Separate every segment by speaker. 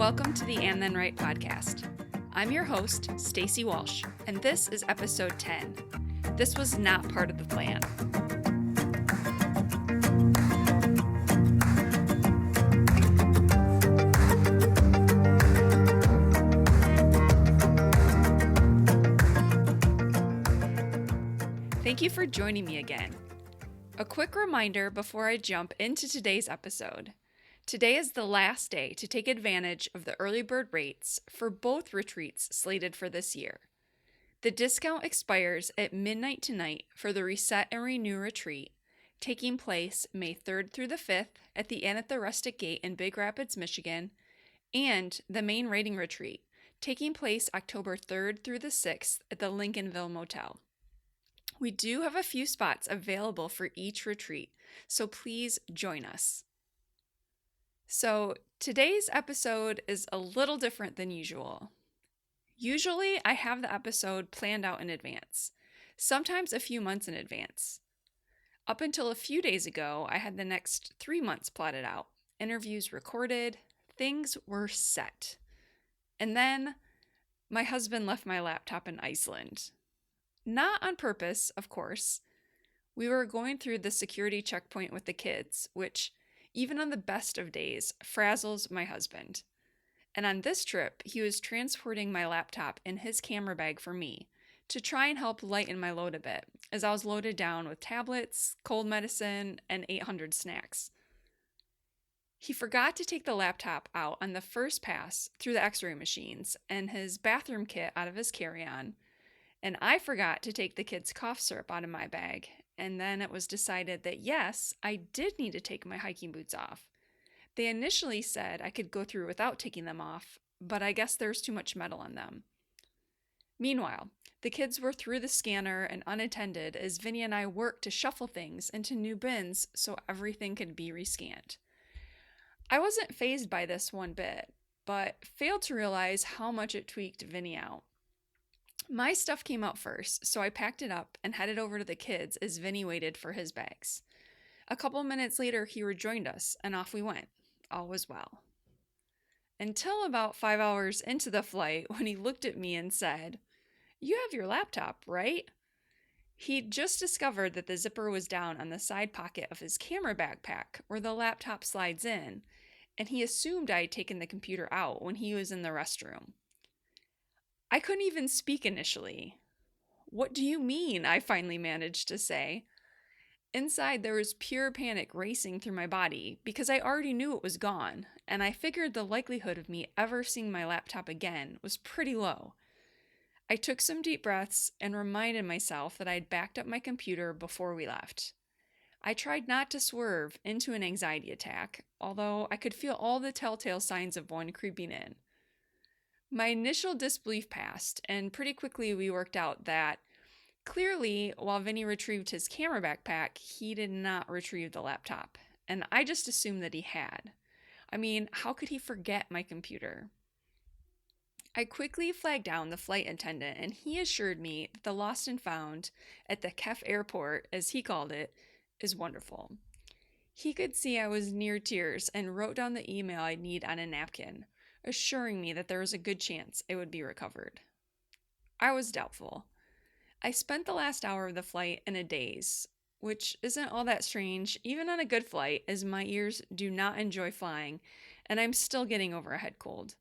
Speaker 1: Welcome to the And Then Right podcast. I'm your host, Stacy Walsh, and this is episode 10. This was not part of the plan. Thank you for joining me again. A quick reminder before I jump into today's episode. Today is the last day to take advantage of the early bird rates for both retreats slated for this year. The discount expires at midnight tonight for the Reset and Renew retreat, taking place May 3rd through the 5th at the Inn at the Rustic Gate in Big Rapids, Michigan, and the main writing retreat, taking place October 3rd through the 6th at the Lincolnville Motel. We do have a few spots available for each retreat, so please join us. So today's episode is a little different than usual. Usually I have the episode planned out in advance, sometimes a few months in advance. Up until a few days ago, I had the next 3 months plotted out, interviews recorded, things were set. And then my husband left my laptop in Iceland. Not on purpose, of course. We were going through the security checkpoint with the kids, which, even on the best of days, frazzles my husband. And on this trip, he was transporting my laptop in his camera bag for me to try and help lighten my load a bit, as I was loaded down with tablets, cold medicine, and 800 snacks. He forgot to take the laptop out on the first pass through the x-ray machines and his bathroom kit out of his carry-on, and I forgot to take the kids' cough syrup out of my bag, and then it was decided that yes, I did need to take my hiking boots off. They initially said I could go through without taking them off, but I guess there's too much metal on them. Meanwhile, the kids were through the scanner and unattended as Vinny and I worked to shuffle things into new bins so everything could be rescanned. I wasn't fazed by this one bit, but failed to realize how much it tweaked Vinny out. My stuff came out first, so I packed it up and headed over to the kids as Vinny waited for his bags. A couple minutes later, he rejoined us, and off we went. All was well. Until about 5 hours into the flight, when he looked at me and said, "You have your laptop, right?" He'd just discovered that the zipper was down on the side pocket of his camera backpack, where the laptop slides in, and he assumed I had taken the computer out when he was in the restroom. I couldn't even speak initially. "What do you mean?" I finally managed to say. Inside, there was pure panic racing through my body because I already knew it was gone, and I figured the likelihood of me ever seeing my laptop again was pretty low. I took some deep breaths and reminded myself that I had backed up my computer before we left. I tried not to swerve into an anxiety attack, although I could feel all the telltale signs of one creeping in. My initial disbelief passed, and pretty quickly we worked out that clearly, while Vinny retrieved his camera backpack, he did not retrieve the laptop, and I just assumed that he had. I mean, how could he forget my computer? I quickly flagged down the flight attendant, and he assured me that the lost and found at the Kef airport, as he called it, is wonderful. He could see I was near tears and wrote down the email I'd need on a napkin, assuring me that there was a good chance it would be recovered. I was doubtful. I spent the last hour of the flight in a daze, which isn't all that strange, even on a good flight, as my ears do not enjoy flying, and I'm still getting over a head cold.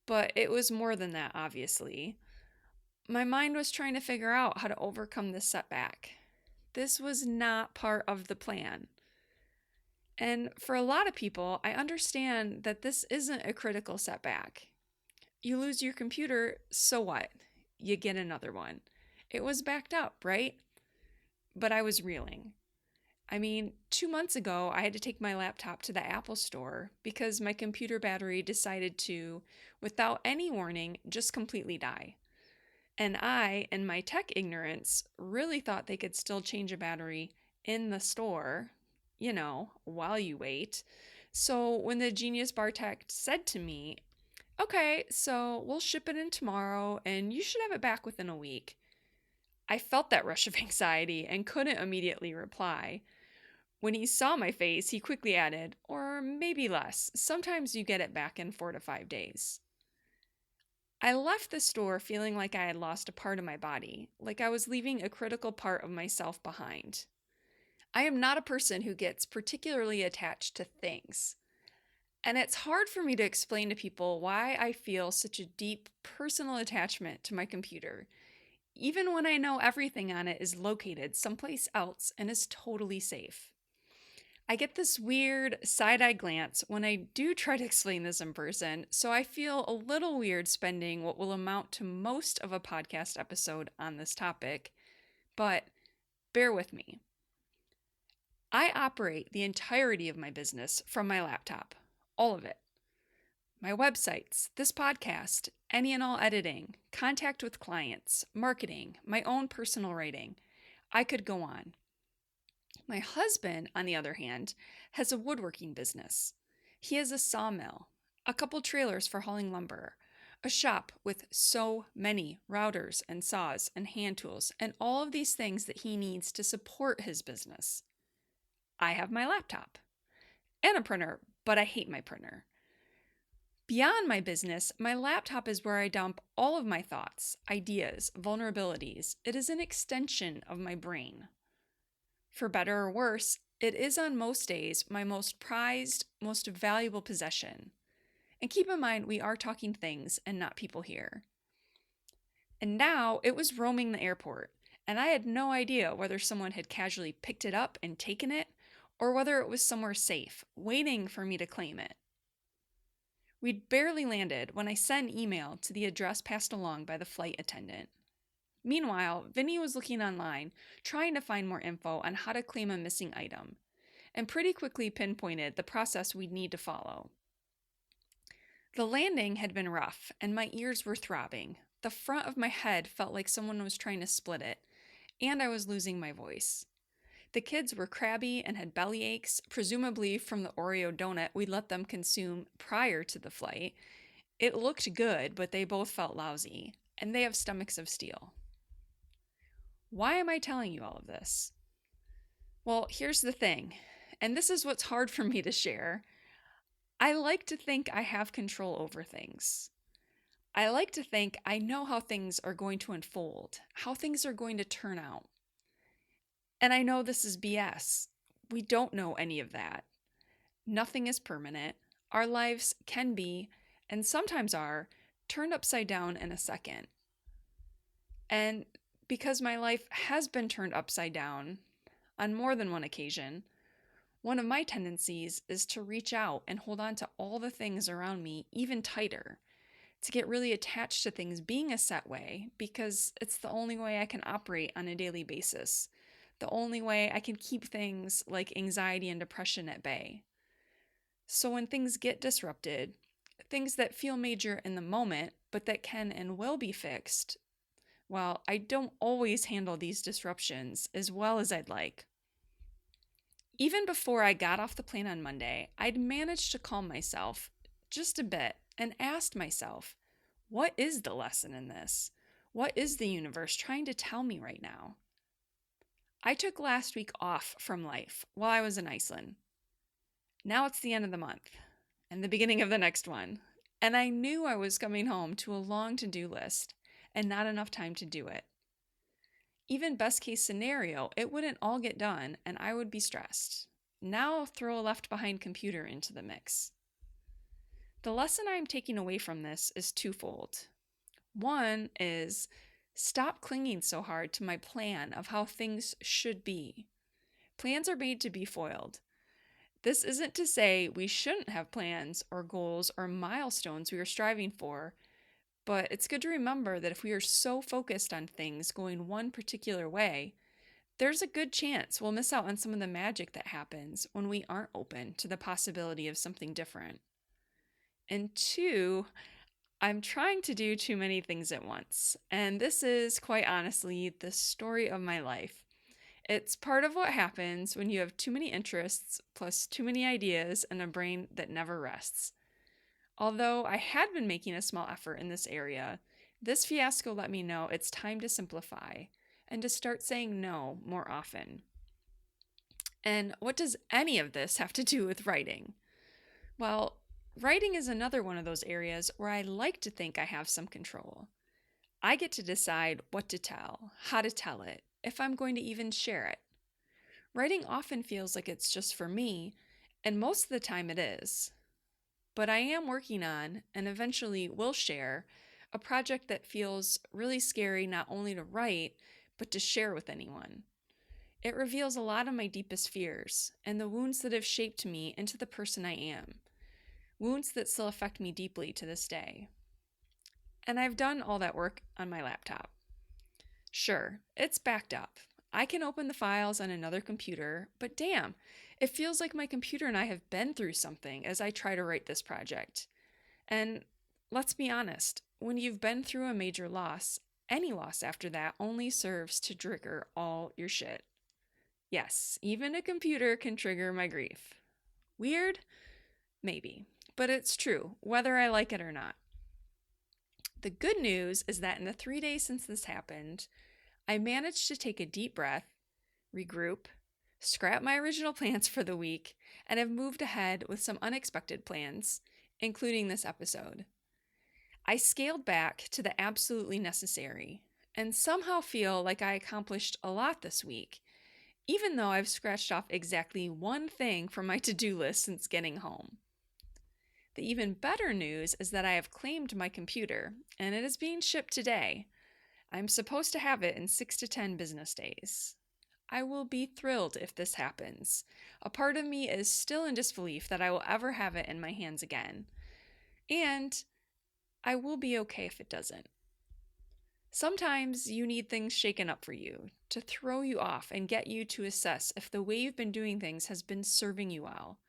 Speaker 1: But it was more than that, obviously. My mind was trying to figure out how to overcome this setback. This was not part of the plan. And for a lot of people, I understand that this isn't a critical setback. You lose your computer, so what? You get another one. It was backed up, right? But I was reeling. I mean, 2 months ago, I had to take my laptop to the Apple store because my computer battery decided to, without any warning, just completely die. And I, in my tech ignorance, really thought they could still change a battery in the store, while you wait. So when the Genius Bar tech said to me, "Okay, so we'll ship it in tomorrow and you should have it back within a week," I felt that rush of anxiety and couldn't immediately reply. When he saw my face, he quickly added, "Or maybe less. Sometimes you get it back in 4 to 5 days." I left the store feeling like I had lost a part of my body, like I was leaving a critical part of myself behind. I am not a person who gets particularly attached to things. And it's hard for me to explain to people why I feel such a deep personal attachment to my computer, even when I know everything on it is located someplace else and is totally safe. I get this weird side eye glance when I do try to explain this in person, so I feel a little weird spending what will amount to most of a podcast episode on this topic, but bear with me. I operate the entirety of my business from my laptop, all of it. My websites, this podcast, any and all editing, contact with clients, marketing, my own personal writing. I could go on. My husband, on the other hand, has a woodworking business. He has a sawmill, a couple trailers for hauling lumber, a shop with so many routers and saws and hand tools, and all of these things that he needs to support his business. I have my laptop and a printer, but I hate my printer. Beyond my business, my laptop is where I dump all of my thoughts, ideas, vulnerabilities. It is an extension of my brain. For better or worse, it is on most days my most prized, most valuable possession. And keep in mind, we are talking things and not people here. And now it was roaming the airport, and I had no idea whether someone had casually picked it up and taken it, or whether it was somewhere safe, waiting for me to claim it. We'd barely landed when I sent an email to the address passed along by the flight attendant. Meanwhile, Vinny was looking online, trying to find more info on how to claim a missing item, and pretty quickly pinpointed the process we'd need to follow. The landing had been rough, and my ears were throbbing. The front of my head felt like someone was trying to split it, and I was losing my voice. The kids were crabby and had belly aches, presumably from the Oreo donut we let them consume prior to the flight. It looked good, but they both felt lousy, and they have stomachs of steel. Why am I telling you all of this? Well, here's the thing, and this is what's hard for me to share. I like to think I have control over things. I like to think I know how things are going to unfold, how things are going to turn out. And I know this is BS. We don't know any of that. Nothing is permanent. Our lives can be, and sometimes are, turned upside down in a second. And because my life has been turned upside down on more than one occasion, one of my tendencies is to reach out and hold on to all the things around me even tighter, to get really attached to things being a set way, because it's the only way I can operate on a daily basis, the only way I can keep things like anxiety and depression at bay. So when things get disrupted, things that feel major in the moment, but that can and will be fixed, well, I don't always handle these disruptions as well as I'd like. Even before I got off the plane on Monday, I'd managed to calm myself just a bit and asked myself, what is the lesson in this? What is the universe trying to tell me right now? I took last week off from life while I was in Iceland. Now it's the end of the month and the beginning of the next one, and I knew I was coming home to a long to-do list and not enough time to do it. Even best case scenario, it wouldn't all get done and I would be stressed. Now I'll throw a left behind computer into the mix. The lesson I'm taking away from this is twofold. One is stop clinging so hard to my plan of how things should be. Plans are made to be foiled. This isn't to say we shouldn't have plans or goals or milestones we are striving for, but it's good to remember that if we are so focused on things going one particular way, there's a good chance we'll miss out on some of the magic that happens when we aren't open to the possibility of something different. And two, I'm trying to do too many things at once, and this is, quite honestly, the story of my life. It's part of what happens when you have too many interests, plus too many ideas, and a brain that never rests. Although I had been making a small effort in this area, this fiasco let me know it's time to simplify and to start saying no more often. And what does any of this have to do with writing? Well, writing is another one of those areas where I like to think I have some control. I get to decide what to tell, how to tell it, if I'm going to even share it. Writing often feels like it's just for me, and most of the time it is. But I am working on, and eventually will share, a project that feels really scary not only to write, but to share with anyone. It reveals a lot of my deepest fears and the wounds that have shaped me into the person I am. Wounds that still affect me deeply to this day. And I've done all that work on my laptop. Sure, it's backed up. I can open the files on another computer, but damn, it feels like my computer and I have been through something as I try to write this project. And let's be honest, when you've been through a major loss, any loss after that only serves to trigger all your shit. Yes, even a computer can trigger my grief. Weird? Maybe. But it's true, whether I like it or not. The good news is that in the 3 days since this happened, I managed to take a deep breath, regroup, scrap my original plans for the week, and have moved ahead with some unexpected plans, including this episode. I scaled back to the absolutely necessary, and somehow feel like I accomplished a lot this week, even though I've scratched off exactly one thing from my to-do list since getting home. The even better news is that I have claimed my computer, and it is being shipped today. I'm supposed to have it in 6 to 10 business days. I will be thrilled if this happens. A part of me is still in disbelief that I will ever have it in my hands again. And I will be okay if it doesn't. Sometimes you need things shaken up for you, to throw you off and get you to assess if the way you've been doing things has been serving you well,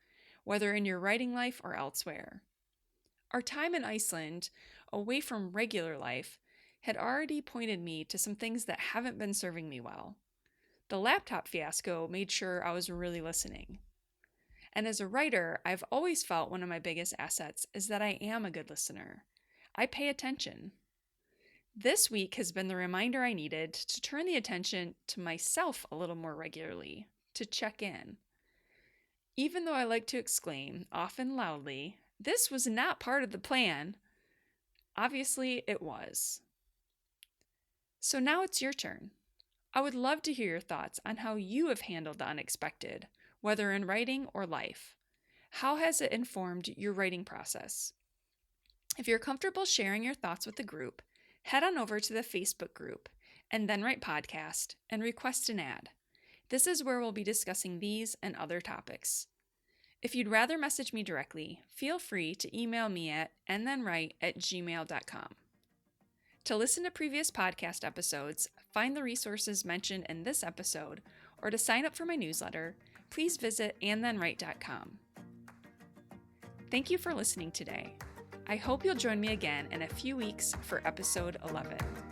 Speaker 1: whether in your writing life or elsewhere. Our time in Iceland, away from regular life, had already pointed me to some things that haven't been serving me well. The laptop fiasco made sure I was really listening. And as a writer, I've always felt one of my biggest assets is that I am a good listener. I pay attention. This week has been the reminder I needed to turn the attention to myself a little more regularly, to check in. Even though I like to exclaim, often loudly, "This was not part of the plan," obviously it was. So now it's your turn. I would love to hear your thoughts on how you have handled the unexpected, whether in writing or life. How has it informed your writing process? If you're comfortable sharing your thoughts with the group, head on over to the Facebook group, and Then Write Podcast, and request an ad. This is where we'll be discussing these and other topics. If you'd rather message me directly, feel free to email me at andthenwrite@gmail.com. To listen to previous podcast episodes, find the resources mentioned in this episode, or to sign up for my newsletter, please visit andthenwrite.com. Thank you for listening today. I hope you'll join me again in a few weeks for episode 11.